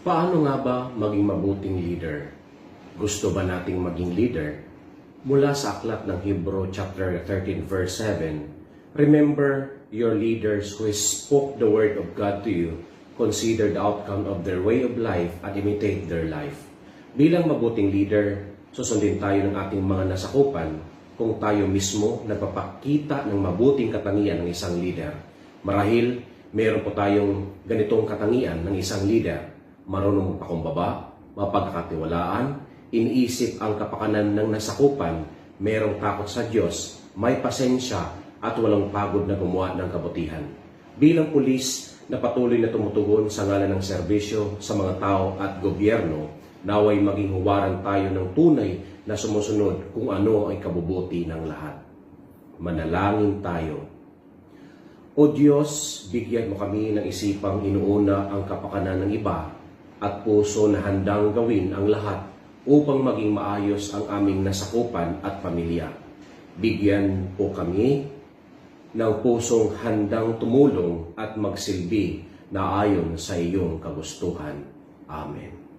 Paano nga ba maging mabuting leader? Gusto ba nating maging leader? Mula sa aklat ng Hebrew chapter 13 verse 7, remember your leaders who spoke the word of God to you, consider the outcome of their way of life and imitate their life. Bilang mabuting leader, susundin tayo ng ating mga nasakupan kung tayo mismo nagpapakita ng mabuting katangian ng isang leader. Marahil, meron po tayong ganitong katangian ng isang leader. Marunong magpakumbaba, mapagkakatiwalaan, iniisip ang kapakanan ng nasakupan, merong takot sa Diyos, may pasensya at walang pagod na gumawa ng kabutihan. Bilang pulis na patuloy na tumutugon sa ngalan ng serbisyo sa mga tao at gobyerno, naway maging huwaran tayo ng tunay na sumusunod kung ano ay kabubuti ng lahat. Manalangin tayo. O Diyos, bigyan mo kami ng isipang inuuna ang kapakanan ng iba at puso na handang gawin ang lahat upang maging maayos ang aming nasakupan at pamilya. Bigyan po kami ng pusong handang tumulong at magsilbi na ayon sa iyong kagustuhan. Amen.